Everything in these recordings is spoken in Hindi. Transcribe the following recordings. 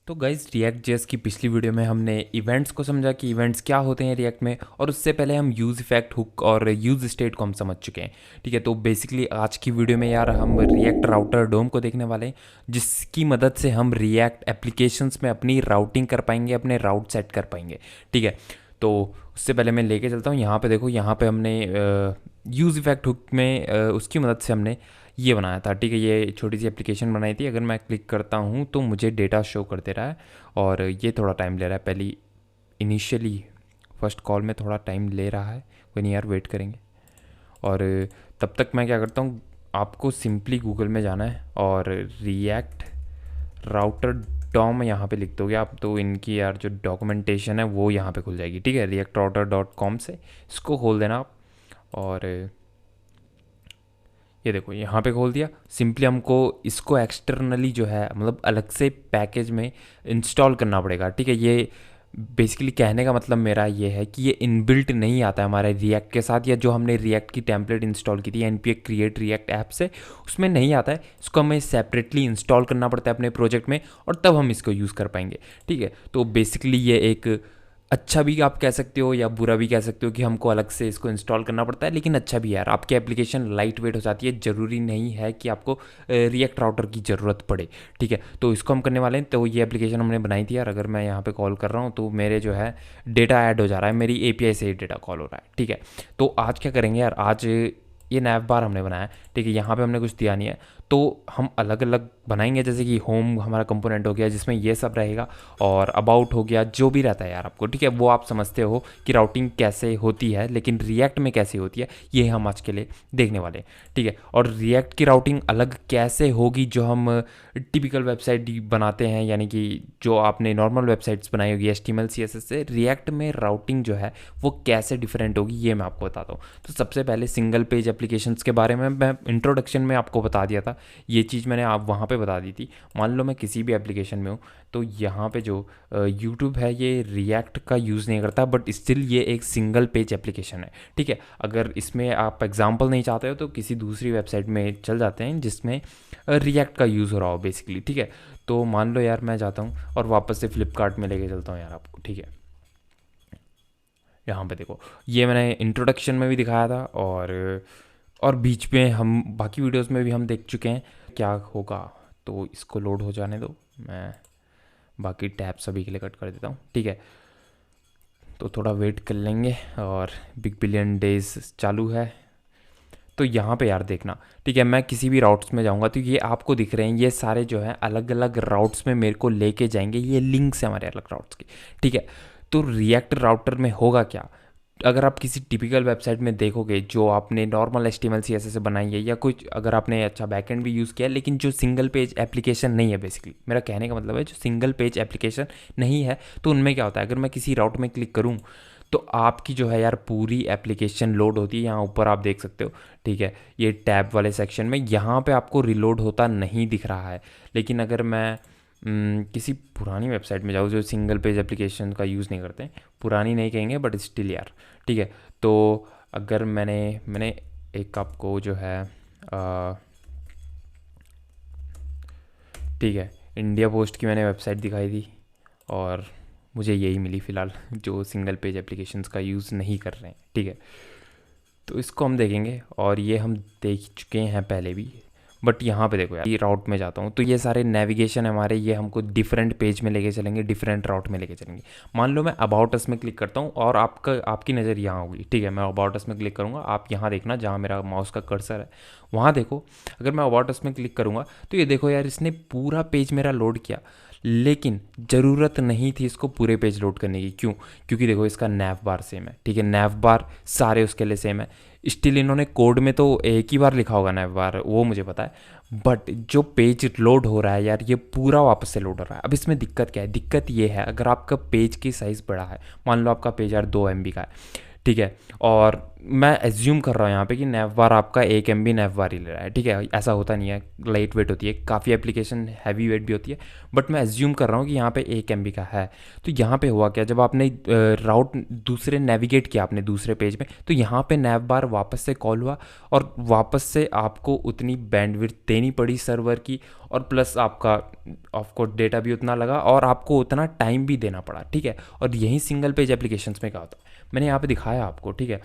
तो गाइज रिएक्ट जेएस की पिछली वीडियो में हमने इवेंट्स को समझा कि इवेंट्स क्या होते हैं रिएक्ट में, और उससे पहले हम यूज़ इफेक्ट, हुक और यूज़ स्टेट को हम समझ चुके हैं। ठीक है, तो बेसिकली आज की वीडियो में यार हम रिएक्ट राउटर डोम को देखने वाले हैं, जिसकी मदद से हम रिएक्ट एप्लीकेशंस में अपनी राउटिंग कर पाएंगे, अपने राउट सेट कर पाएंगे। ठीक है, तो उससे पहले मैं लेके चलता हूँ। यहाँ पे देखो, यहाँ पे हमने यूज़ इफेक्ट हुक में उसकी मदद से हमने ये बनाया था। ठीक है, ये छोटी सी एप्लीकेशन बनाई थी। अगर मैं क्लिक करता हूँ तो मुझे डेटा शो कर दे रहा है, और ये थोड़ा टाइम ले रहा है। पहली इनिशियली फर्स्ट कॉल में थोड़ा टाइम ले रहा है, कोई नहीं यार, वेट करेंगे। और तब तक मैं क्या करता हूँ, आपको सिंपली गूगल में जाना है और रिएक्ट राउटर डॉम यहाँ पे लिख दोगे आप, तो इनकी यार जो डॉक्यूमेंटेशन है वो यहाँ पे खुल जाएगी। ठीक है, reactrouter.com से इसको खोल देना आप, और ये देखो यहाँ पे खोल दिया। सिंपली हमको इसको एक्सटर्नली जो है, मतलब अलग से पैकेज में इंस्टॉल करना पड़ेगा। ठीक है, ये बेसिकली कहने का मतलब मेरा ये है कि ये इनबिल्ट नहीं आता है हमारे रिएक्ट के साथ, या जो हमने रिएक्ट की टेम्पलेट इंस्टॉल की थी npm क्रिएट रिएक्ट ऐप से, उसमें नहीं आता है। इसको हमें सेपरेटली इंस्टॉल करना पड़ता है अपने प्रोजेक्ट में, और तब हम इसको यूज़ कर पाएंगे। ठीक है, तो बेसिकली ये एक अच्छा भी आप कह सकते हो या बुरा भी कह सकते हो कि हमको अलग से इसको इंस्टॉल करना पड़ता है, लेकिन अच्छा भी है यार, आपकी एप्लीकेशन लाइट वेट हो जाती है। ज़रूरी नहीं है कि आपको रिएक्ट राउटर की ज़रूरत पड़े। ठीक है, तो इसको हम करने वाले हैं। तो ये एप्लीकेशन हमने बनाई थी यार। अगर मैं यहाँ पे कॉल कर रहा हूँ तो मेरे जो है डेटा ऐड हो जा रहा है, मेरी एपीआई से डेटा कॉल हो रहा है। ठीक है, तो आज क्या करेंगे यार, आज ये नैव बार हमने बनाया है। ठीक है, यहाँ पे हमने कुछ दिया नहीं है, तो हम अलग अलग बनाएंगे। जैसे कि होम हमारा कंपोनेंट हो गया, जिसमें ये सब रहेगा, और अबाउट हो गया, जो भी रहता है यार आपको। ठीक है, वो आप समझते हो कि राउटिंग कैसे होती है, लेकिन रिएक्ट में कैसे होती है ये हम आज के लिए देखने वाले हैं। ठीक है, और रिएक्ट की राउटिंग अलग कैसे होगी, जो हम टिपिकल वेबसाइट बनाते हैं, यानी कि जो आपने नॉर्मल वेबसाइट्स बनाई होगी HTML CSS से, रिएक्ट में राउटिंग जो है वो कैसे डिफरेंट होगी, ये मैं आपको बताता हूँ। तो सबसे पहले सिंगल पेज एप्लीकेशंस के बारे में मैं इंट्रोडक्शन में आपको बता दिया था, ये चीज़ मैंने आप वहाँ पे बता दी थी। मान लो मैं किसी भी एप्लीकेशन में हूँ, तो यहाँ पे जो यूट्यूब है ये रिएक्ट का यूज़ नहीं करता, बट स्टिल ये एक सिंगल पेज एप्लीकेशन है। ठीक है, अगर इसमें आप एग्जांपल नहीं चाहते हो तो किसी दूसरी वेबसाइट में चल जाते हैं जिसमें रिएक्ट का यूज़ हो रहा हो बेसिकली। ठीक है, तो मान लो यार मैं जाता हूँ और वापस से फ्लिपकार्ट में लेके चलता हूँ यार आपको। ठीक है, यहाँ पे देखो, ये मैंने इंट्रोडक्शन में भी दिखाया था, और बीच में हम बाकी वीडियोस में भी हम देख चुके हैं क्या होगा। तो इसको लोड हो जाने दो, मैं बाकी टैब सभी के लिए कट कर देता हूँ। ठीक है, तो थोड़ा वेट कर लेंगे, और बिग बिलियन डेज चालू है। तो यहाँ पे यार देखना, ठीक है, मैं किसी भी राउट्स में जाऊँगा तो ये आपको दिख रहे हैं, ये सारे जो है अलग अलग राउट्स में मेरे को लेके जाएंगे। ये लिंक्स हैं हमारे अलग राउट्स की। ठीक है, तो रिएक्ट राउटर में होगा क्या, अगर आप किसी टिपिकल वेबसाइट में देखोगे जो आपने नॉर्मल HTML CSS से बनाई है, या कुछ अगर आपने अच्छा बैकएंड भी यूज़ किया है, लेकिन जो सिंगल पेज एप्लीकेशन नहीं है, बेसिकली मेरा कहने का मतलब है जो सिंगल पेज एप्लीकेशन नहीं है, तो उनमें क्या होता है, अगर मैं किसी राउट में क्लिक करूँ तो आपकी जो है यार पूरी एप्लीकेशन लोड होती है। यहाँ ऊपर आप देख सकते हो। ठीक है, ये टैब वाले सेक्शन में यहाँ पे आपको रिलोड होता नहीं दिख रहा है। लेकिन अगर मैं किसी पुरानी वेबसाइट में जाऊँ जो सिंगल पेज एप्लीकेशन का यूज़ नहीं करते, पुरानी नहीं कहेंगे बट स्टिल यार। ठीक है, तो अगर मैंने एक आपको जो है ठीक है, इंडिया पोस्ट की मैंने वेबसाइट दिखाई थी, और मुझे यही मिली फ़िलहाल, जो सिंगल पेज एप्लीकेशंस का यूज़ नहीं कर रहे हैं। ठीक है, तो इसको हम देखेंगे, और ये हम देख चुके हैं पहले भी। बट यहाँ पे देखो यार, ये राउट में जाता हूँ तो ये सारे नेविगेशन हमारे, ये हमको डिफरेंट पेज में लेके चलेंगे, डिफरेंट राउट में लेके चलेंगे। मान लो मैं अबाउट अस में क्लिक करता हूँ, और आपकी नज़र यहाँ होगी। ठीक है, मैं अबाउट अस में क्लिक करूँगा, आप यहाँ देखना जहाँ मेरा माउस का कर्सर है वहाँ देखो। अगर मैं अबाउट अस में क्लिक करूँगा तो ये देखो यार, इसने पूरा पेज मेरा लोड किया, लेकिन ज़रूरत नहीं थी इसको पूरे पेज लोड करने की। क्यों? क्योंकि देखो इसका नैव बार सेम है। ठीक है, नैव बार सारे उसके लिए सेम है। स्टिल इन्होंने कोड में तो एक ही बार लिखा होगा नैव बार, वो मुझे पता है, बट जो पेज लोड हो रहा है यार, ये पूरा वापस से लोड हो रहा है। अब इसमें दिक्कत क्या है? दिक्कत ये है, अगर आपका पेज की साइज़ बड़ा है, मान लो आपका पेज यार 2 MB का है, ठीक है। और मैं एज्यूम कर रहा हूँ यहाँ पे कि नैवबार आपका 1 MB नैवबार ही ले रहा है, ठीक है। ऐसा होता नहीं है, लाइट वेट होती है, काफ़ी एप्लीकेशन हैवी वेट भी होती है, बट मैं एज्यूम कर रहा हूँ कि यहाँ पे 1 MB का है। तो यहाँ पे हुआ क्या, जब आपने राउट दूसरे नेविगेट किया आपने दूसरे पेज में, तो यहाँ पे नैवबार वापस से कॉल हुआ और वापस से आपको उतनी बैंडविड्थ देनी पड़ी सर्वर की, और प्लस आपका ऑफकोर्स डेटा भी उतना लगा और आपको उतना टाइम भी देना पड़ा, ठीक है। और यही सिंगल पेज एप्लीकेशंस में क्या होता है, मैंने यहाँ पे दिखाया आपको, ठीक है।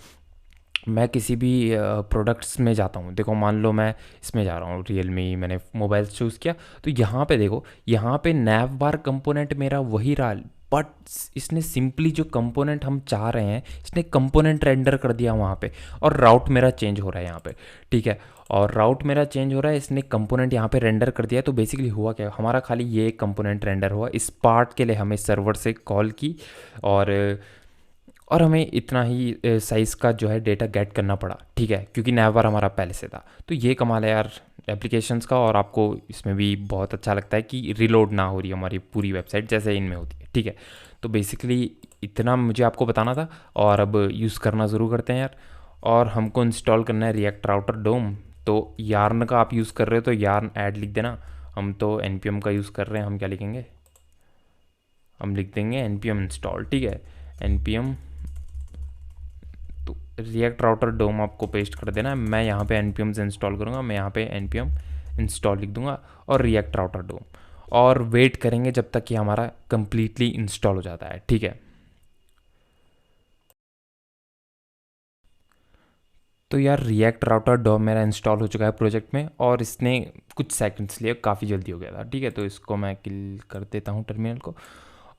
मैं किसी भी प्रोडक्ट्स में जाता हूँ, देखो मान लो मैं इसमें जा रहा हूँ रियलमी, मैंने मोबाइल चूज़ किया, तो यहाँ पे देखो, यहाँ पे नैव बार कंपोनेंट मेरा वही रहा, बट इसने सिंपली जो कंपोनेंट हम चाह रहे हैं, इसने कंपोनेंट रेंडर कर दिया वहाँ पे, और राउट मेरा चेंज हो रहा है यहाँ पे, ठीक है। और राउट मेरा चेंज हो रहा है, इसने कंपोनेंट यहाँ पे रेंडर कर दिया। तो बेसिकली हुआ क्या, हमारा खाली ये कंपोनेंट रेंडर हुआ, इस पार्ट के लिए हमें सर्वर से कॉल की, और हमें इतना ही साइज़ का जो है डेटा गेट करना पड़ा, ठीक है, क्योंकि नैवबार हमारा पहले से था। तो ये कमाल है यार एप्लीकेशंस का, और आपको इसमें भी बहुत अच्छा लगता है कि रिलोड ना हो रही हमारी पूरी वेबसाइट जैसे इनमें होती है, ठीक है। तो बेसिकली इतना मुझे आपको बताना था, और अब यूज़ करना ज़रूर करते हैं यार। और हमको इंस्टॉल करना है रिएक्ट राउटर डोम, तो यार्न का आप यूज़ कर रहे हो तो यार्न ऐड लिख देना। हम तो npm का यूज़ कर रहे हैं, हम क्या लिखेंगे, हम लिख देंगे npm इंस्टॉल, ठीक है, npm। तो रिएक्ट राउटर डोम आपको पेस्ट कर देना है। मैं यहाँ पे npm से इंस्टॉल करूँगा, मैं यहाँ पे npm इंस्टॉल लिख दूँगा और रिएक्ट राउटर डोम, और वेट करेंगे जब तक कि हमारा कंप्लीटली इंस्टॉल हो जाता है, ठीक है। तो यार रिएक्ट राउटर डोम मेरा इंस्टॉल हो चुका है प्रोजेक्ट में, और इसने कुछ सेकंड्स लिए, काफ़ी जल्दी हो गया था, ठीक है। तो इसको मैं किल कर देता हूँ टर्मिनल को,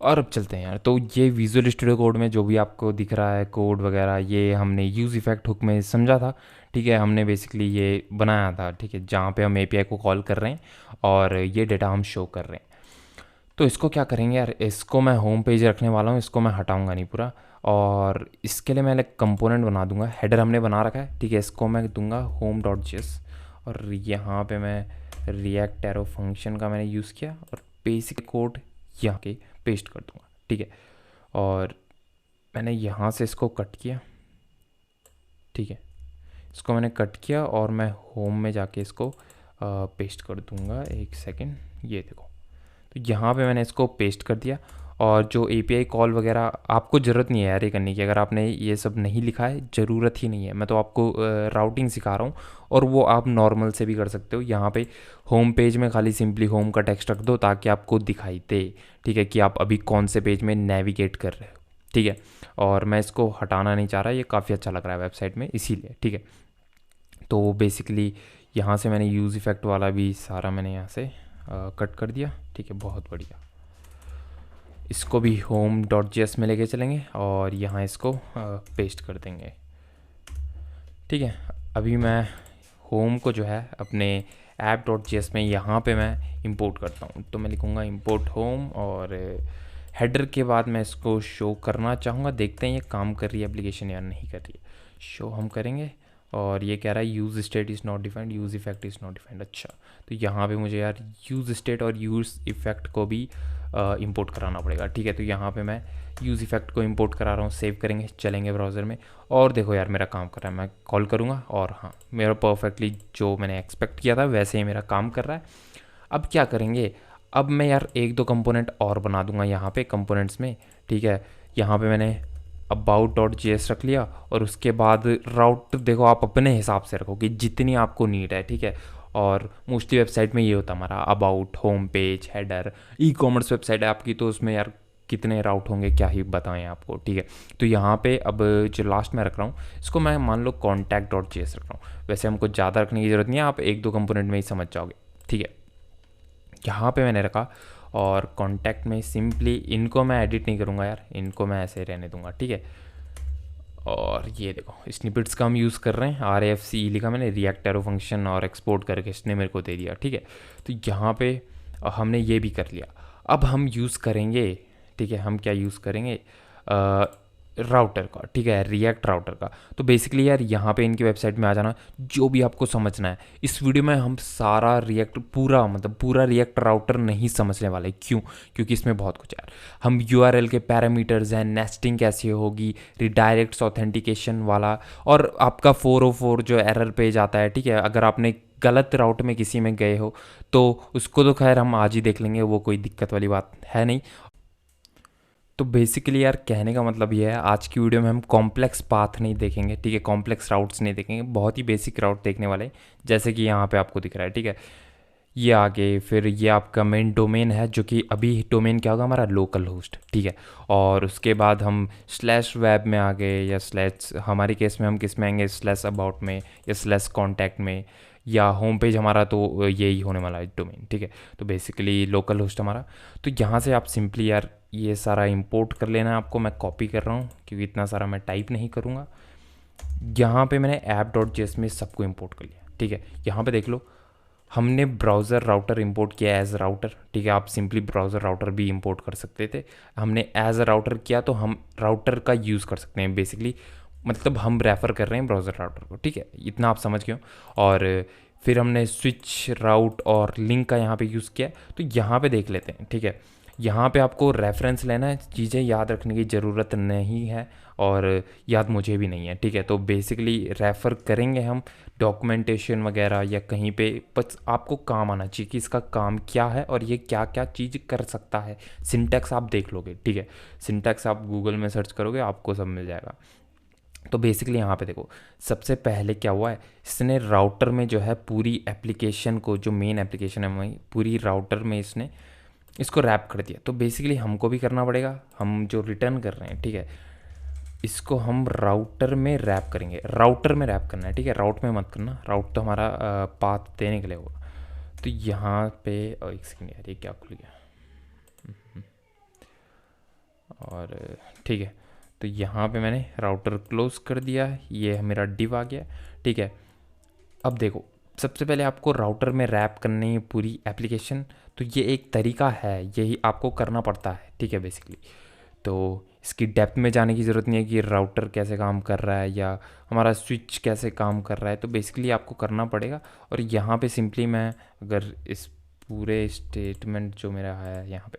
और अब चलते हैं यार। तो ये विजुअल स्टूडियो कोड में जो भी आपको दिख रहा है कोड वगैरह, ये हमने यूज़ इफेक्ट हुक में समझा था, ठीक है। हमने बेसिकली ये बनाया था, ठीक है, जहाँ पे हम एपीआई को कॉल कर रहे हैं और ये डेटा हम शो कर रहे हैं। तो इसको क्या करेंगे यार, इसको मैं होम पेज रखने वाला हूँ, इसको मैं हटाऊंगा नहीं पूरा, और इसके लिए मैं एक कंपोनेंट बना दूंगा। हेडर हमने बना रखा है, ठीक है, इसको मैं दूंगा home.js, और यहाँ पे मैं रिएक्ट एरो फंक्शन का मैंने यूज़ किया, और बेसिक कोड यहाँ के पेस्ट कर दूंगा, ठीक है। और मैंने यहाँ से इसको कट किया, ठीक है, इसको मैंने कट किया, और मैं होम में जाके इसको पेस्ट कर दूंगा। एक सेकेंड, ये देखो, तो यहाँ पे मैंने इसको पेस्ट कर दिया। और जो एपीआई कॉल वगैरह आपको ज़रूरत नहीं है यार ये करने की, अगर आपने ये सब नहीं लिखा है, ज़रूरत ही नहीं है। मैं तो आपको राउटिंग सिखा रहा हूँ, और वो आप नॉर्मल से भी कर सकते हो। यहाँ पे होम पेज में खाली सिंपली होम का टेक्स्ट रख दो, ताकि आपको दिखाई दे, ठीक है, कि आप अभी कौन से पेज में नेविगेट कर रहे हो, ठीक है। और मैं इसको हटाना नहीं चाह रहा, ये काफ़ी अच्छा लग रहा है वेबसाइट में, इसीलिए, ठीक है। तो बेसिकली यहाँ से मैंने यूज़ इफ़ेक्ट वाला भी सारा मैंने यहाँ से कट कर दिया, ठीक है, बहुत बढ़िया। इसको भी home.js में लेके चलेंगे, और यहाँ इसको पेस्ट कर देंगे, ठीक है। अभी मैं होम को जो है अपने app.js में यहाँ पे मैं इंपोर्ट करता हूँ, तो मैं लिखूँगा इंपोर्ट होम, और हेडर के बाद मैं इसको शो करना चाहूँगा। देखते हैं ये काम कर रही है एप्लीकेशन या नहीं कर रही है। शो हम करेंगे, और ये कह रहा है use state is not defined, use effect is not defined. अच्छा, तो यहाँ पे मुझे यार यूज़ स्टेट और यूज़ इफेक्ट को भी इंपोर्ट कराना पड़ेगा, ठीक है। तो यहाँ पे मैं यूज़ इफेक्ट को इंपोर्ट करा रहा हूँ, सेव करेंगे, चलेंगे ब्राउज़र में, और देखो यार मेरा काम कर रहा है। मैं कॉल करूँगा, और हाँ, मेरा परफेक्टली जो मैंने एक्सपेक्ट किया था वैसे ही मेरा काम कर रहा है। अब क्या करेंगे, अब मैं यार एक दो कंपोनेंट और बना दूंगा यहाँ पे कंपोनेंट्स में, ठीक है। यहाँ पे मैंने about.js रख लिया, और उसके बाद राउट देखो आप अपने हिसाब से रखो कि जितनी आपको नीड है, ठीक है। और मोस्टली वेबसाइट में ये होता है हमारा about, home page, header. E commerce website है आपकी, तो उसमें यार कितने राउट होंगे क्या ही बताएं आपको, ठीक है। तो यहाँ पे अब जो लास्ट में रख रहा हूँ, इसको मैं मान लो contact.js रख रहा हूँ। वैसे हमको ज़्यादा रखने की ज़रूरत नहीं है, आप एक दो कंपोनेंट में ही समझ जाओगे, ठीक है। यहाँ पे मैंने रखा, और कॉन्टैक्ट में सिंपली इनको मैं एडिट नहीं करूँगा यार, इनको मैं ऐसे रहने दूंगा, ठीक है। और ये देखो स्निपेट्स का हम यूज़ कर रहे हैं, RAFCE लिखा मैंने, रिएक्ट एरो फंक्शन, और एक्सपोर्ट करके इसने मेरे को दे दिया, ठीक है। तो यहाँ पे हमने ये भी कर लिया। अब हम यूज़ करेंगे, ठीक है, हम क्या यूज़ करेंगे, राउटर का, ठीक है, रिएक्ट राउटर का। तो बेसिकली यार यहाँ पे इनकी वेबसाइट में आ जाना, जो भी आपको समझना है। इस वीडियो में हम सारा रिएक्ट पूरा मतलब पूरा रिएक्ट राउटर नहीं समझने वाले। क्यों? क्योंकि इसमें बहुत कुछ है। हम यूआरएल के पैरामीटर्स हैं, नेस्टिंग कैसे होगी, रिडायरेक्ट्स ऑथेंटिकेशन वाला, और आपका 404 जो एरर पेज आता है, ठीक है, अगर आपने गलत राउट में किसी में गए हो तो उसको तो खैर हम आज ही देख लेंगे, वो कोई दिक्कत वाली बात है नहीं। तो बेसिकली यार कहने का मतलब ये है, आज की वीडियो में हम कॉम्प्लेक्स पाथ नहीं देखेंगे, ठीक है, कॉम्प्लेक्स राउट्स नहीं देखेंगे, बहुत ही बेसिक राउट देखने वाले हैं, जैसे कि यहाँ पे आपको दिख रहा है, ठीक है। ये आगे फिर ये आपका मेन डोमेन है, जो कि अभी डोमेन क्या होगा हमारा, लोकल होस्ट, ठीक है। और उसके बाद हम स्लैश वेब में आ गए, या स्लैश, हमारे केस में हम किस में आएंगे, स्लैश अबाउट में या स्लैश कॉन्टैक्ट में, या होम पेज हमारा तो यही होने वाला है डोमेन, ठीक है। तो बेसिकली लोकल होस्ट हमारा। तो यहाँ से आप सिंपली यार ये सारा इंपोर्ट कर लेना है आपको। मैं कॉपी कर रहा हूँ क्योंकि इतना सारा मैं टाइप नहीं करूँगा। यहाँ पे मैंने app.js में सबको इंपोर्ट कर लिया, ठीक है। यहाँ पे देख लो, हमने ब्राउज़र राउटर इंपोर्ट किया एज राउटर, ठीक है। आप सिंपली ब्राउज़र राउटर भी इंपोर्ट कर सकते थे, हमने एज अ राउटर किया तो हम राउटर का यूज़ कर सकते हैं बेसिकली, मतलब हम रेफ़र कर रहे हैं ब्राउज़र राउटर को, ठीक है, इतना आप समझ गए हो। और फिर हमने स्विच राउट और लिंक का यहाँ पे यूज़ किया। तो यहाँ पे देख लेते हैं, ठीक है। यहाँ पे आपको रेफरेंस लेना है, चीज़ें याद रखने की ज़रूरत नहीं है, और याद मुझे भी नहीं है, ठीक है। तो बेसिकली रेफ़र करेंगे हम डॉक्यूमेंटेशन वगैरह या कहीं पे, बस आपको काम आना चाहिए कि इसका काम क्या है और ये क्या क्या चीज़ कर सकता है। सिंटैक्स आप देख लोगे, ठीक है, सिंटैक्स आप गूगल में सर्च करोगे आपको सब मिल जाएगा। तो बेसिकली यहाँ पे देखो, सबसे पहले क्या हुआ है, इसने राउटर में जो है पूरी एप्लीकेशन को, जो मेन एप्लीकेशन है वही पूरी राउटर में इसने इसको रैप कर दिया। तो बेसिकली हमको भी करना पड़ेगा, हम जो रिटर्न कर रहे हैं, ठीक है, इसको हम राउटर में रैप करेंगे। राउटर में रैप करना है, ठीक है, राउट में मत करना, राउट तो हमारा पाथ देने के लिए होगा। तो यहाँ पे एक सेकेंड यार, ये क्या खुल गया, और ठीक है। तो यहाँ पे मैंने राउटर क्लोज कर दिया, ये मेरा डिव आ गया, ठीक है। अब देखो, सबसे पहले आपको राउटर में रैप करनी है पूरी एप्लीकेशन। तो ये एक तरीका है, यही आपको करना पड़ता है, ठीक है बेसिकली। तो इसकी डेप्थ में जाने की ज़रूरत नहीं है कि राउटर कैसे काम कर रहा है या हमारा स्विच कैसे काम कर रहा है, तो बेसिकली आपको करना पड़ेगा। और यहाँ पे सिंपली मैं अगर इस पूरे स्टेटमेंट जो मेरा है यहाँ पे,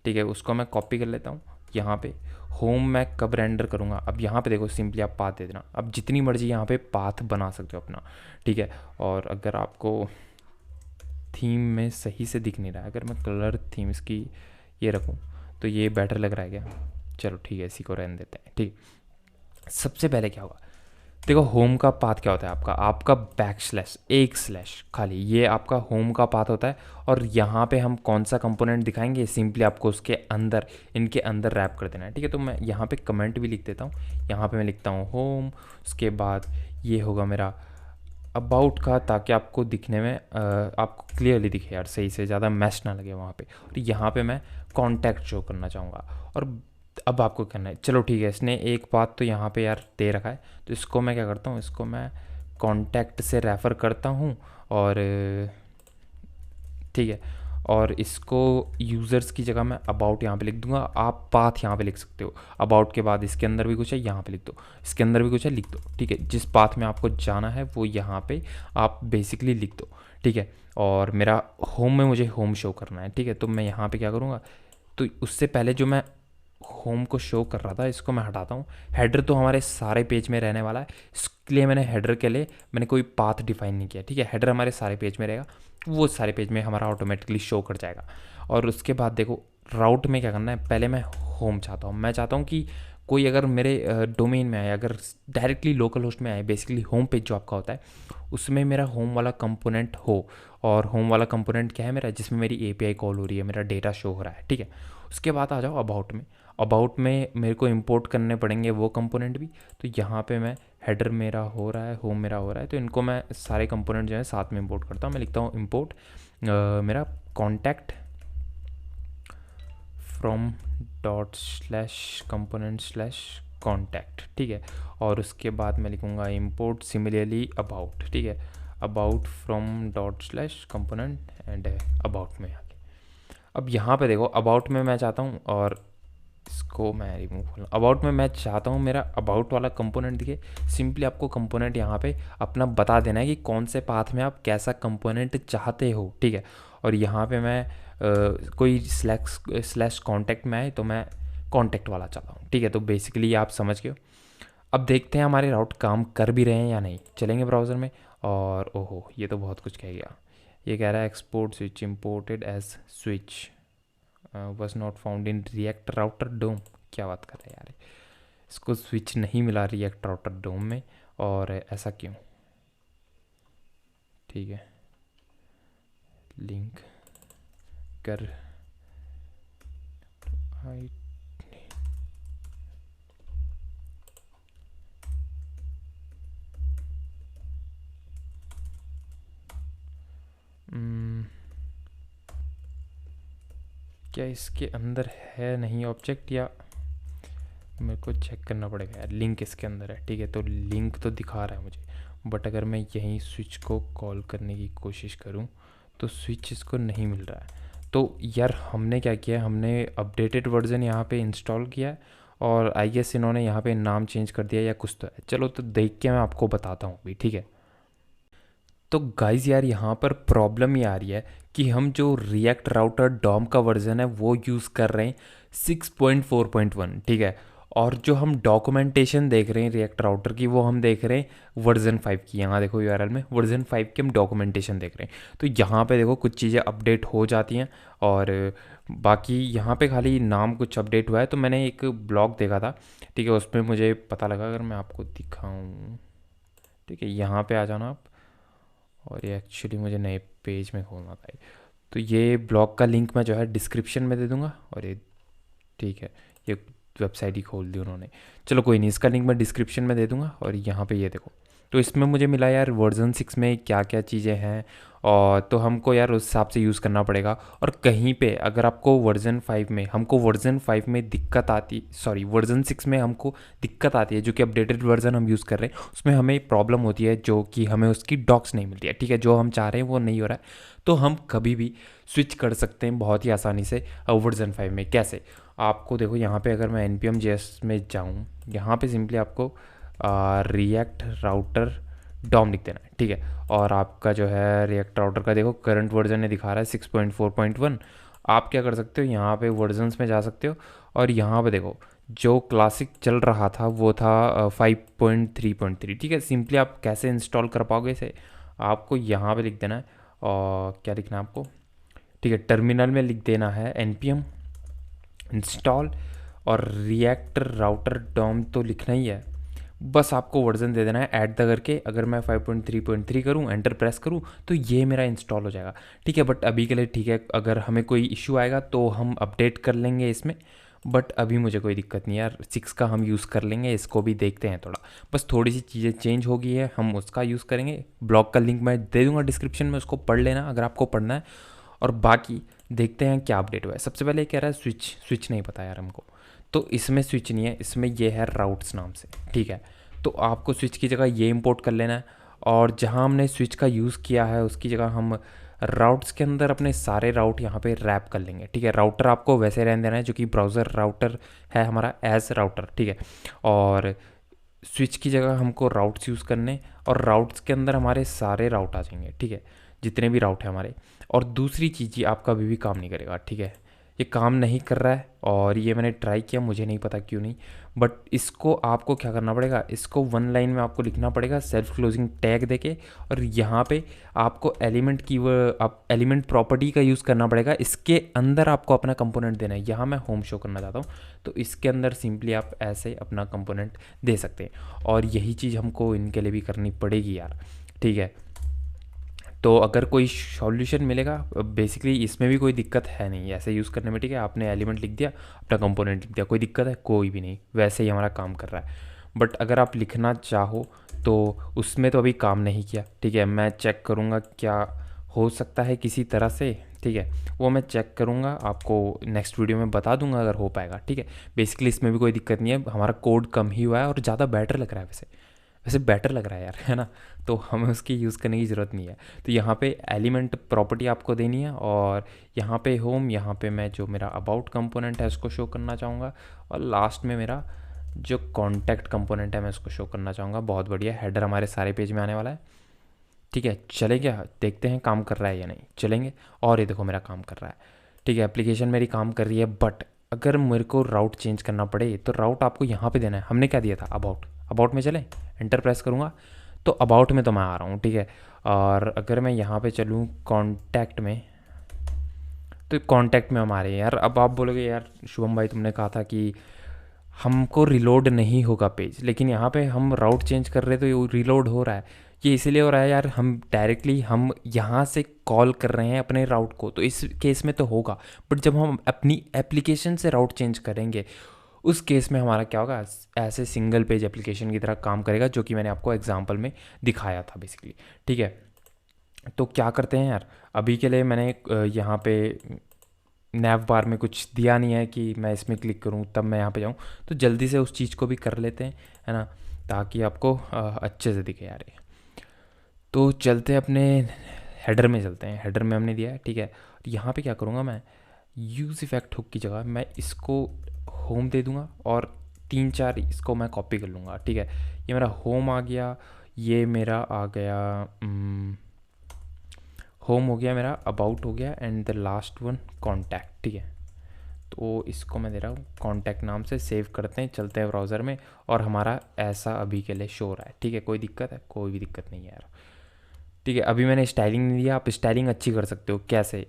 ठीक है, उसको मैं कॉपी कर लेता हूँ। यहाँ पे होम मैं कब रेंडर करूँगा, अब यहाँ पे देखो सिंपली आप पाथ दे देना, अब जितनी मर्जी यहाँ पे पाथ बना सकते हो अपना, ठीक है। और अगर आपको थीम में सही से दिख नहीं रहा है, अगर मैं कलर थीम इसकी ये रखूँ तो ये बेटर लग रहा है क्या, चलो ठीक है, इसी को रहने देते हैं, ठीक। सबसे पहले क्या होगा, देखो होम का पाथ क्या होता है आपका, आपका बैक स्लैश, एक स्लैश खाली, ये आपका होम का पाथ होता है। और यहाँ पे हम कौन सा कंपोनेंट दिखाएंगे, सिंपली आपको उसके अंदर, इनके अंदर रैप कर देना है, ठीक है। तो मैं यहाँ पे कमेंट भी लिख देता हूँ, यहाँ पे मैं लिखता हूँ होम, उसके बाद ये होगा मेरा अबाउट का, ताकि आपको दिखने में आपको क्लियरली दिखे यार, सही से, ज़्यादा मैश ना लगे वहाँ पे। और यहाँ पे मैं कॉन्टैक्ट शो करना चाहूँगा। और अब आपको करना है, चलो ठीक है, इसने एक बात तो यहाँ पे यार दे रखा है, तो इसको मैं क्या करता हूँ, इसको मैं कॉन्टैक्ट से रेफ़र करता हूँ, और ठीक है, और इसको यूज़र्स की जगह मैं अबाउट यहाँ पे लिख दूंगा। आप पाथ यहाँ पे लिख सकते हो, अबाउट के बाद इसके अंदर भी कुछ है यहाँ पे लिख दो, इसके अंदर भी कुछ है लिख दो, ठीक है। जिस पाथ में आपको जाना है वो यहाँ पे आप बेसिकली लिख दो, ठीक है। और मेरा होम में मुझे होम शो करना है, ठीक है। तो मैं यहाँ पे क्या करूँगा, तो उससे पहले जो मैं होम को शो कर रहा था इसको मैं हटाता हूँ। हेडर तो हमारे सारे पेज में रहने वाला है, इसलिए मैंने हेडर के लिए मैंने कोई पाथ डिफाइन नहीं किया, ठीक है। हेडर हमारे सारे पेज में रहेगा, वो सारे पेज में हमारा ऑटोमेटिकली शो कर जाएगा। और उसके बाद देखो राउट में क्या करना है, पहले मैं होम चाहता हूँ, मैं चाहता हूँ कि कोई अगर मेरे डोमेन में आए, अगर डायरेक्टली लोकल होस्ट में आए, बेसिकली होम पेज जो आपका होता है उसमें मेरा होम वाला कंपोनेंट हो। और होम वाला कंपोनेंट क्या है मेरा, जिसमें मेरी एपीआई कॉल हो रही है, मेरा डेटा शो हो रहा है, ठीक है। उसके बाद आ जाओ अबाउट में, अबाउट में मेरे को इंपोर्ट करने पड़ेंगे वो कंपोनेंट भी। तो यहाँ पे मैं हेडर मेरा हो रहा है, होम मेरा हो रहा है, तो इनको मैं सारे कंपोनेंट जो है साथ में इंपोर्ट करता हूँ। मैं लिखता हूँ इंपोर्ट मेरा contact from dot slash component slash contact, ठीक है। और उसके बाद मैं लिखूँगा इंपोर्ट सिमिलरली अबाउट, ठीक है, about from dot slash component and about में आके। अब यहाँ पे देखो अबाउट में मैं चाहता हूँ, और इसको मैं रिमूव कर अबाउट में मैं चाहता हूँ मेरा अबाउट वाला कंपोनेंट दिखे। सिंपली आपको कंपोनेंट यहाँ पे अपना बता देना है कि कौन से पाथ में आप कैसा कंपोनेंट चाहते हो, ठीक है। और यहाँ पे मैं कोई स्लैश कॉन्टैक्ट में आए तो मैं कॉन्टैक्ट वाला चाहता हूँ, ठीक है। तो बेसिकली आप समझ गए। अब देखते हैं हमारे राउट काम कर भी रहे हैं या नहीं। चलेंगे ब्राउज़र में और ओहो ये तो बहुत कुछ कह गया। ये कह रहा है export switch imported as switch was not found in React Router DOM. क्या बात कर रहे हैं यार, इसको स्विच नहीं मिला रिएक्ट राउटर डोम में, और ऐसा क्यों? ठीक है, लिंक कर क्या इसके अंदर है नहीं ऑब्जेक्ट, या मेरे को चेक करना पड़ेगा यार। लिंक इसके अंदर है, ठीक है। तो लिंक तो दिखा रहा है मुझे, बट अगर मैं यहीं स्विच को कॉल करने की कोशिश करूं तो स्विच इसको नहीं मिल रहा है। तो यार हमने क्या किया, हमने अपडेटेड वर्जन यहाँ पे इंस्टॉल किया है, और आई गेस इन्होंने यहाँ पे नाम चेंज कर दिया या कुछ तो है। चलो तो देख के मैं आपको बताता हूँ अभी, ठीक है। तो गाइज़ यार यहाँ पर प्रॉब्लम ये आ रही है कि हम जो रिएक्ट राउटर डॉम का वर्जन है वो यूज़ कर रहे हैं 6.4.1, ठीक है। और जो हम डॉक्यूमेंटेशन देख रहे हैं रिएक्ट राउटर की, वो हम देख रहे हैं वर्जन 5 की। यहाँ देखो यूआरएल में वर्जन 5 की हम डॉक्यूमेंटेशन देख रहे हैं। तो यहाँ पे देखो कुछ चीज़ें अपडेट हो जाती हैं, और बाकी यहाँ पे खाली नाम कुछ अपडेट हुआ है। तो मैंने एक ब्लॉग देखा था, ठीक है, उसमें मुझे पता लगा। अगर मैं आपको दिखाऊँ, ठीक है, यहाँ पे आ जाना आप, और ये एक्चुअली मुझे नए पेज में खोलना था। तो ये ब्लॉग का लिंक मैं जो है डिस्क्रिप्शन में दे दूंगा, और ये ठीक है, ये वेबसाइट ही खोल दी उन्होंने। चलो कोई नहीं, इसका लिंक मैं डिस्क्रिप्शन में दे दूंगा। और यहाँ पे ये देखो, तो इसमें मुझे मिला यार वर्जन 6 में क्या क्या चीज़ें हैं, और तो हमको यार उस हिसाब से यूज़ करना पड़ेगा। और कहीं पे अगर आपको वर्जन 5 में दिक्कत आती, सॉरी वर्जन 6 में हमको दिक्कत आती है, जो कि अपडेटेड वर्जन हम यूज़ कर रहे हैं, उसमें हमें प्रॉब्लम होती है, जो कि हमें उसकी डॉक्स नहीं मिलती है, ठीक है। जो हम चाह रहे हैं वो नहीं हो रहा है, तो हम कभी भी स्विच कर सकते हैं बहुत ही आसानी से वर्जन 5 में। कैसे? आपको देखो यहाँ पे अगर मैं npm.js में जाऊँ, यहाँ पे सिंपली आपको रिएक्ट राउटर डॉम लिख देना है, ठीक है। और आपका जो है रिएक्ट राउटर का देखो करंट वर्जन ने दिखा रहा है 6.4.1। आप क्या कर सकते हो, यहाँ पे वर्जन्स में जा सकते हो, और यहाँ पे देखो जो क्लासिक चल रहा था वो था 5.3.3, ठीक है। सिंपली आप कैसे इंस्टॉल कर पाओगे इसे, आपको यहाँ पे लिख देना है, और क्या लिखना है आपको, ठीक है, टर्मिनल में लिख देना है npm इंस्टॉल, और रिएक्ट राउटर डॉम तो लिखना ही है। बस आपको वर्जन दे देना है ऐड द करके। अगर मैं 5.3.3 करूँ, एंटर प्रेस करूँ, तो ये मेरा इंस्टॉल हो जाएगा, ठीक है। बट अभी के लिए ठीक है, अगर हमें कोई इशू आएगा तो हम अपडेट कर लेंगे इसमें, बट अभी मुझे कोई दिक्कत नहीं है यार। 6 का हम यूज़ कर लेंगे, इसको भी देखते हैं थोड़ा। बस थोड़ी सी चीज़ें चेंज हो गई है, हम उसका यूज़ करेंगे। ब्लॉग का लिंक मैं दे दूँगा डिस्क्रिप्शन में, उसको पढ़ लेना अगर आपको पढ़ना है। और बाकी देखते हैं क्या अपडेट हुआ है। सबसे पहले कह रहा है स्विच नहीं पता यार हमको, तो इसमें स्विच नहीं है, इसमें ये है राउट्स नाम से, ठीक है। तो आपको स्विच की जगह ये इंपोर्ट कर लेना है, और जहाँ हमने स्विच का यूज़ किया है उसकी जगह हम राउट्स के अंदर अपने सारे राउट यहाँ पे रैप कर लेंगे, ठीक है। राउटर आपको वैसे रहने देना है जो कि ब्राउज़र राउटर है हमारा, एज राउटर, ठीक है। और स्विच की जगह हमको राउट्स यूज़ करने, और राउट्स के अंदर हमारे सारे राउट आ जाएंगे, ठीक है, जितने भी राउट हैं हमारे। और दूसरी चीज़, ये आपका अभी भी काम नहीं करेगा, ठीक है, ये काम नहीं कर रहा है, और ये मैंने ट्राई किया, मुझे नहीं पता क्यों नहीं। बट इसको आपको क्या करना पड़ेगा, इसको वन लाइन में आपको लिखना पड़ेगा सेल्फ क्लोजिंग टैग देके, और यहाँ पे आपको एलिमेंट की आप एलिमेंट प्रॉपर्टी का यूज़ करना पड़ेगा। इसके अंदर आपको अपना कंपोनेंट देना है। यहाँ मैं होम शो करना चाहता हूँ, तो इसके अंदर सिंपली आप ऐसे अपना कंपोनेंट दे सकते हैं, और यही चीज़ हमको इनके लिए भी करनी पड़ेगी यार, ठीक है। तो अगर कोई सॉल्यूशन मिलेगा, बेसिकली इसमें भी कोई दिक्कत है नहीं ऐसे यूज़ करने में, ठीक है। आपने एलिमेंट लिख दिया, अपना कंपोनेंट लिख दिया, कोई दिक्कत है कोई भी नहीं, वैसे ही हमारा काम कर रहा है। बट अगर आप लिखना चाहो तो उसमें तो अभी काम नहीं किया, ठीक है। मैं चेक करूँगा क्या हो सकता है किसी तरह से, ठीक है, वो मैं चेक करूँगा, आपको नेक्स्ट वीडियो में बता दूंगा अगर हो पाएगा, ठीक है। बेसिकली इसमें भी कोई दिक्कत नहीं है, हमारा कोड कम ही हुआ है और ज़्यादा बेटर लग रहा है वैसे। वैसे बेटर लग रहा है यार, है ना, तो हमें उसकी यूज़ करने की ज़रूरत नहीं है। तो यहाँ पे एलिमेंट प्रॉपर्टी आपको देनी है, और यहाँ पे होम, यहाँ पे मैं जो मेरा अबाउट कंपोनेंट है उसको शो करना चाहूँगा, और लास्ट में मेरा जो कॉन्टैक्ट कंपोनेंट है मैं उसको शो करना चाहूँगा। बहुत बढ़िया, हेडर हमारे सारे पेज में आने वाला है। ठीक है, चले क्या देखते हैं काम कर रहा है या नहीं, चलेंगे। और ये देखो मेरा काम कर रहा है। ठीक है, एप्लीकेशन मेरी काम कर रही है, बट अगर मेरे को राउट चेंज करना पड़े तो राउट आपको यहाँ पे देना है। हमने क्या दिया था, अबाउट। अबाउट में चले, एंटर प्रेस करूँगा तो अबाउट में तो मैं आ रहा हूँ। ठीक है, और अगर मैं यहाँ पे चलूँ कॉन्टैक्ट में, तो कॉन्टैक्ट में हम आ रहे हैं यार। अब आप बोलोगे यार शुभम भाई तुमने कहा था कि हमको रिलोड नहीं होगा पेज, लेकिन यहाँ पे हम राउट चेंज कर रहे हैं तो ये रिलोड हो रहा है। ये इसलिए हो रहा है यार, हम डायरेक्टली हम यहाँ से कॉल कर रहे हैं अपने राउट को, तो इस केस में तो होगा। बट जब हम अपनी एप्लीकेशन से राउट चेंज करेंगे उस केस में हमारा क्या होगा, ऐसे सिंगल पेज एप्लीकेशन की तरह काम करेगा, जो कि मैंने आपको एग्जांपल में दिखाया था बेसिकली। ठीक है, तो क्या करते हैं यार, अभी के लिए मैंने यहाँ पे नैव बार में कुछ दिया नहीं है कि मैं इसमें क्लिक करूँ तब मैं यहाँ पे जाऊँ, तो जल्दी से उस चीज़ को भी कर लेते हैं, है ना, ताकि आपको अच्छे से दिखे यार ये। तो चलते हैं अपने हेडर में, चलते हैं हेडर में हमने दिया है। ठीक है, तो यहाँ पे क्या करूँगा मैं, यूज़ इफेक्ट हुक की जगह मैं इसको होम दे दूँगा, और 3-4 इसको मैं कॉपी कर लूँगा। ठीक है, ये मेरा होम आ गया, ये मेरा आ गया होम हो गया मेरा, अबाउट हो गया, and the last one contact. ठीक है, तो इसको मैं दे रहा हूँ कॉन्टैक्ट नाम से। सेव करते हैं, चलते हैं ब्राउज़र में, और हमारा ऐसा अभी के लिए शो हो रहा है। ठीक है, कोई दिक्कत है, कोई भी दिक्कत नहीं है यार। ठीक है, अभी मैंने स्टाइलिंग नहीं दिया, आप स्टाइलिंग अच्छी कर सकते हो। कैसे,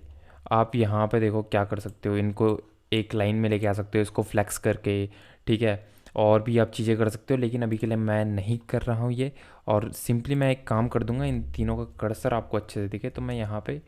आप यहाँ पे देखो क्या कर सकते हो, इनको एक लाइन में लेके आ सकते हो, इसको फ्लेक्स करके। ठीक है, और भी आप चीज़ें कर सकते हो, लेकिन अभी के लिए मैं नहीं कर रहा हूँ ये। और सिंपली मैं एक काम कर दूंगा, इन तीनों का कर्सर आपको अच्छे से दिखे, तो मैं यहाँ पे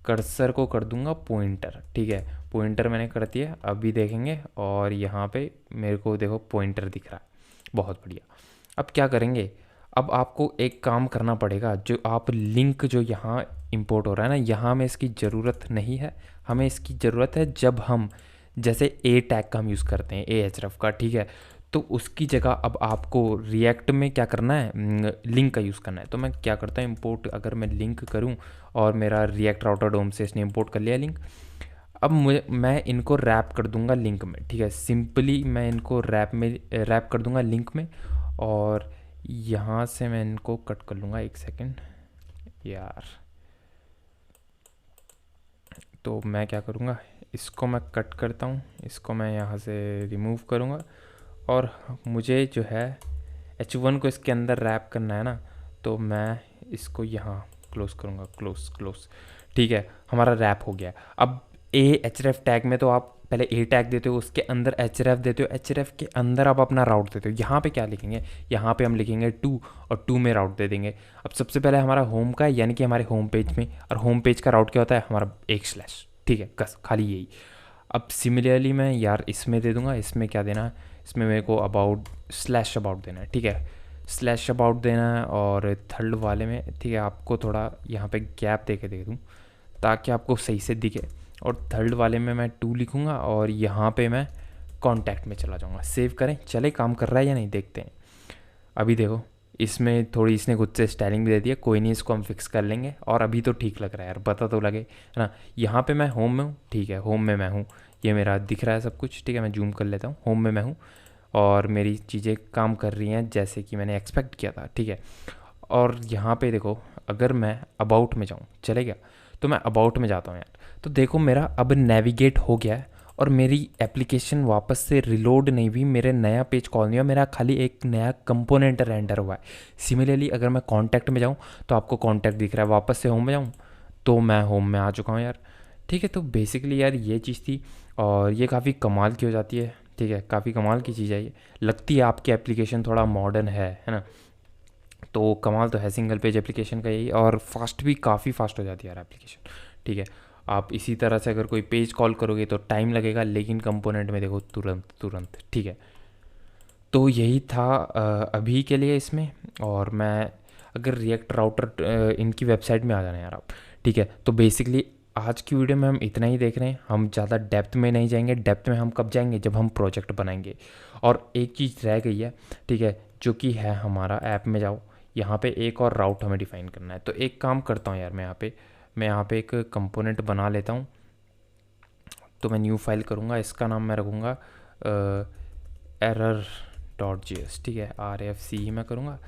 कर्सर को कर दूंगा पॉइंटर। ठीक है, पॉइंटर मैंने कर दिया, अभी देखेंगे, और यहाँ पे मेरे को देखो पॉइंटर दिख रहा है। बहुत बढ़िया। अब क्या करेंगे, अब आपको एक काम करना पड़ेगा, जो आप लिंक जो यहाँ इंपोर्ट हो रहा है ना, यहाँ में इसकी ज़रूरत नहीं है। हमें इसकी ज़रूरत है जब हम जैसे ए टैग का हम यूज़ करते हैं, ए एच रफ का। ठीक है, तो उसकी जगह अब आपको रिएक्ट में क्या करना है, लिंक का यूज़ करना है। तो मैं क्या करता हूँ, इंपोर्ट अगर मैं लिंक करूँ, और मेरा रिएक्ट राउटर डोम से इसने इंपोर्ट कर लिया लिंक। अब मैं इनको रैप कर दूंगा लिंक में। ठीक है, सिंपली मैं इनको रैप कर दूंगा लिंक में, और यहाँ से मैं इनको कट कर लूँगा। एक सेकेंड यार, तो मैं क्या करूँगा, इसको मैं कट करता हूँ, इसको मैं यहाँ से रिमूव करूँगा, और मुझे जो है H1 को इसके अंदर रैप करना है ना, तो मैं इसको यहाँ क्लोज करूँगा, क्लोज। ठीक है, हमारा रैप हो गया। अब ए एच रेफ टैग में तो आप पहले ए टैग देते हो, उसके अंदर एच रेफ देते हो, एच रेफ के अंदर आप अपना राउट देते हो। यहाँ पे क्या लिखेंगे, यहाँ पे हम लिखेंगे 2, और 2 में राउट दे देंगे। अब सबसे पहले हमारा होम का है, यानी कि हमारे होम पेज में, और होम पेज का राउट क्या होता है हमारा, एक स्लैश। ठीक है, बस खाली यही। अब सिमिलरली मैं यार इसमें दे दूंगा, इसमें क्या देना है, इसमें मेरे को अबाउट स्लैश अबाउट देना है। ठीक है, स्लैश अबाउट देना है, और थर्ड वाले में ठीक है आपको थोड़ा यहाँ पे गैप दे के दे दूँ ताकि आपको सही से दिखे। और थर्ड वाले में मैं 2 लिखूँगा, और यहाँ पे मैं कॉन्टैक्ट में चला जाऊँगा। सेव करें, चले काम कर रहा है या नहीं देखते हैं। अभी देखो इसमें थोड़ी इसने खुद से स्टाइलिंग भी दे दी है, कोई नहीं, इसको हम फिक्स कर लेंगे। और अभी तो ठीक लग रहा है यार, पता तो लगे, है ना। यहाँ पे मैं होम में हूँ। ठीक है, होम में मैं हूँ, ये मेरा दिख रहा है सब कुछ। ठीक है, मैं जूम कर लेता हूँ, होम में मैं हूँ, और मेरी चीज़ें काम कर रही हैं जैसे कि मैंने एक्सपेक्ट किया था। ठीक है, और यहाँ पे देखो अगर मैं अबाउट में जाऊँ, चलेगा, तो मैं अबाउट में जाता हूँ यार, तो देखो मेरा अब नेविगेट हो गया है, और मेरी एप्लीकेशन वापस से रिलोड नहीं हुई, मेरे नया पेज कॉल नहीं हुआ, मेरा खाली एक नया कंपोनेंट रेंडर हुआ है। सिमिलरली अगर मैं कॉन्टैक्ट में जाऊँ तो आपको कॉन्टैक्ट दिख रहा है, वापस से होम में जाऊँ तो मैं होम में आ चुका हूँ यार। ठीक है, तो बेसिकली यार ये चीज़ थी, और ये काफ़ी कमाल की हो जाती है। ठीक है, काफ़ी कमाल की चीज़ है ये। लगती है आपकी एप्लीकेशन थोड़ा मॉडर्न है ना, तो कमाल तो है सिंगल पेज एप्लीकेशन का यही, और फास्ट भी काफ़ी फास्ट हो जाती है यार एप्लीकेशन। ठीक है, आप इसी तरह से अगर कोई पेज कॉल करोगे तो टाइम लगेगा, लेकिन कंपोनेंट में देखो तुरंत। ठीक है, तो यही था अभी के लिए इसमें। और मैं अगर रिएक्ट राउटर इनकी वेबसाइट में आ जाना यार आप। ठीक है, तो बेसिकली आज की वीडियो में हम इतना ही देख रहे हैं, हम ज़्यादा डेप्थ में नहीं जाएंगे। डेप्थ में हम कब जाएंगे, जब हम प्रोजेक्ट बनाएंगे। और एक चीज़ रह गई है, ठीक है, जो कि है हमारा ऐप में जाओ, यहाँ पे एक और राउट हमें डिफ़ाइन करना है। तो एक काम करता हूँ यार, मैं यहाँ पे एक कंपोनेंट बना लेता हूँ। तो मैं न्यू फाइल करूँगा, इसका नाम मैं रखूँगा error.js, ठीक है, RFC ही मैं करूँगा।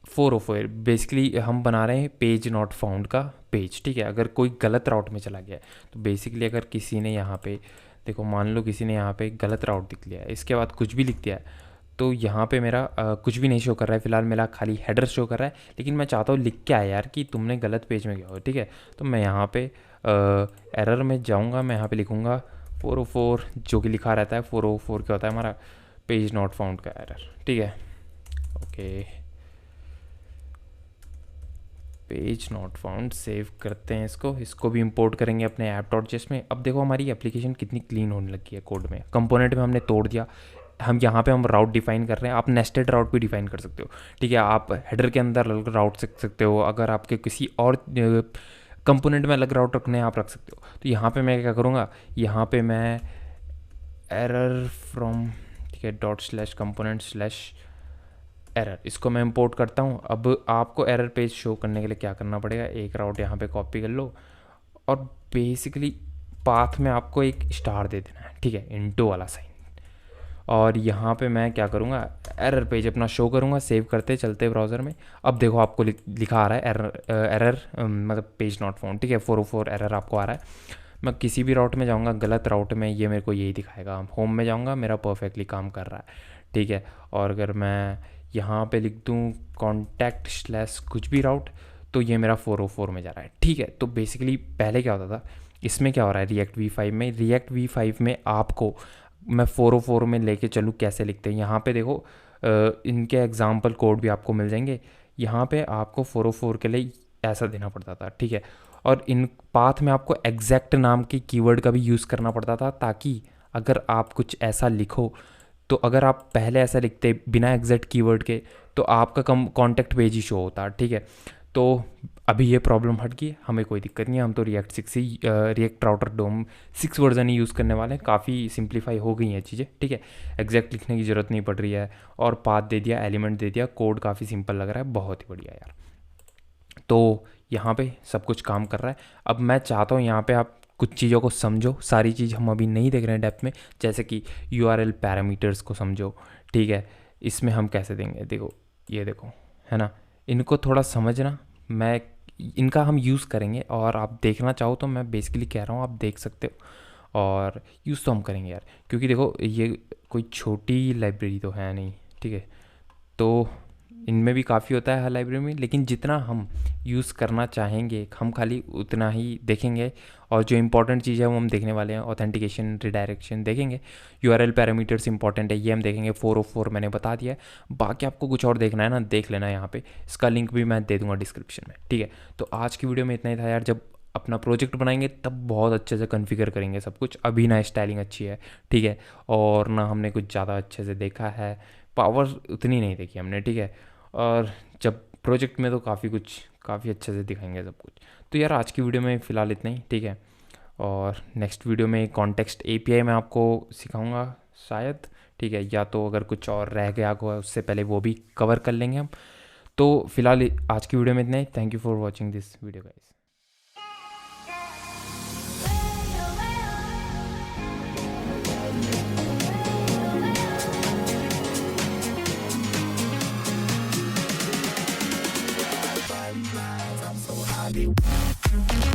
404 बेसिकली हम बना रहे हैं पेज नॉट फाउंड का पेज, ठीक है। अगर कोई गलत राउट में चला गया है तो बेसिकली अगर किसी ने यहाँ पे देखो, मान लो किसी ने यहाँ पे गलत राउट लिख लिया है, इसके बाद कुछ भी लिख दिया है, तो यहाँ पे मेरा कुछ भी नहीं शो कर रहा है फिलहाल, मेरा खाली हेडर शो कर रहा है। लेकिन मैं चाहता हूँ लिख के आया यार कि तुमने गलत पेज में गया हो, ठीक है। तो मैं यहाँ पे एरर में जाऊँगा, मैं यहाँ पे लिखूँगा 404, जो कि लिखा रहता है 404 क्या होता है हमारा पेज नॉट फाउंड का एरर, ठीक है। Okay, page not found, save करते हैं इसको भी इंपोर्ट करेंगे अपने app.js में। अब देखो हमारी एप्लीकेशन कितनी क्लीन होने लगी है कोड में। कंपोनेंट में हमने तोड़ दिया, हम यहाँ पे हम राउट डिफाइन कर रहे हैं। आप नेस्टेड राउट भी डिफाइन कर सकते हो, ठीक है। आप हेडर के अंदर अलग राउट रख सकते हो, अगर आपके किसी और कंपोनेंट में अलग राउट रखने हैं आप रख सकते हो। तो यहाँ पे मैं क्या करूँगा, यहाँ पे मैं एरर फ्रॉम, ठीक है, ./component/ एरर, इसको मैं इंपोर्ट करता हूँ। अब आपको एरर पेज शो करने के लिए क्या करना पड़ेगा, एक राउट यहाँ पे कॉपी कर लो और बेसिकली पाथ में आपको एक स्टार दे देना है, ठीक है, इनटू वाला साइन। और यहाँ पे मैं क्या करूँगा, एरर पेज अपना शो करूँगा, सेव करते चलते ब्राउज़र में। अब देखो आपको लिखा आ रहा है एरर मतलब पेज नॉट फाउंड, ठीक है, 404 एरर आपको आ रहा है। मैं किसी भी राउट में जाऊँगा, गलत राउट में ये मेरे को यही दिखाएगा। होम में जाऊँगा, मेरा परफेक्टली काम कर रहा है, ठीक है। और अगर मैं यहाँ पे लिख दूँ कॉन्टैक्ट/ कुछ भी राउट, तो ये मेरा 404 में जा रहा है, ठीक है। तो बेसिकली पहले क्या होता था, इसमें क्या हो रहा है रिएक्ट वी5 में आपको मैं 404 में लेके चलूँ कैसे लिखते हैं। यहाँ पे देखो इनके एग्जाम्पल कोड भी आपको मिल जाएंगे। यहाँ पे आपको 404 के लिए ऐसा देना पड़ता था, ठीक है। और इन पाथ में आपको एग्जैक्ट नाम की कीवर्ड का भी यूज़ करना पड़ता था, ताकि अगर आप कुछ ऐसा लिखो, तो अगर आप पहले ऐसा लिखते बिना एग्जैक्ट कीवर्ड के, तो आपका कॉन्टैक्ट पेज ही शो होता, ठीक है। तो अभी ये प्रॉब्लम हट गई, हमें कोई दिक्कत नहीं है। हम तो रिएक्ट राउटर डोम 6 वर्जन ही यूज़ करने वाले हैं। काफ़ी सिंप्लीफाई हो गई हैं चीज़ें, ठीक है। एग्जैक्ट लिखने की ज़रूरत नहीं पड़ रही है, और पाथ दे दिया, एलिमेंट दे दिया, कोड काफ़ी सिंपल लग रहा है, बहुत ही बढ़िया यार। तो यहाँ पे सब कुछ काम कर रहा है। अब मैं चाहता हूँ यहाँ पे आप कुछ चीज़ों को समझो, सारी चीज़ हम अभी नहीं देख रहे हैं डेप्थ में, जैसे कि URL पैरामीटर्स को समझो, ठीक है। इसमें हम कैसे देंगे, देखो ये देखो, है ना, इनको थोड़ा समझना, मैं इनका हम यूज़ करेंगे। और आप देखना चाहो तो मैं बेसिकली कह रहा हूँ आप देख सकते हो, और यूज़ तो हम करेंगे यार, क्योंकि देखो ये कोई छोटी लाइब्रेरी तो है नहीं, ठीक है। तो इनमें भी काफ़ी होता है हर लाइब्रेरी में, लेकिन जितना हम यूज़ करना चाहेंगे हम खाली उतना ही देखेंगे। और जो इंपॉर्टेंट चीज़ है वो हम देखने वाले हैं, ऑथेंटिकेशन, रिडायरेक्शन देखेंगे, URL पैरामीटर्स इंपॉर्टेंट है, ये हम देखेंगे। 404 मैंने बता दिया है। बाकी आपको कुछ और देखना है ना, देख लेना यहाँ पे, इसका लिंक भी मैं दे दूँगा डिस्क्रिप्शन में, ठीक है। तो आज की वीडियो में इतना ही था यार। जब अपना प्रोजेक्ट बनाएंगे तब बहुत अच्छे से कॉन्फ़िगर करेंगे सब कुछ। अभी ना स्टाइलिंग अच्छी है, ठीक है, और ना हमने कुछ ज़्यादा अच्छे से देखा है, पावर उतनी नहीं देखी हमने, ठीक है। और जब प्रोजेक्ट में तो काफ़ी अच्छे से दिखाएंगे सब कुछ। तो यार आज की वीडियो में फ़िलहाल इतना ही, ठीक है। और नेक्स्ट वीडियो में कॉन्टेक्स्ट API मैं आपको सिखाऊंगा शायद, ठीक है, या तो अगर कुछ और रह गया हो उससे पहले वो भी कवर कर लेंगे हम। तो फिलहाल आज की वीडियो में इतना ही। Thank you for watching this video guys. I'm so happy.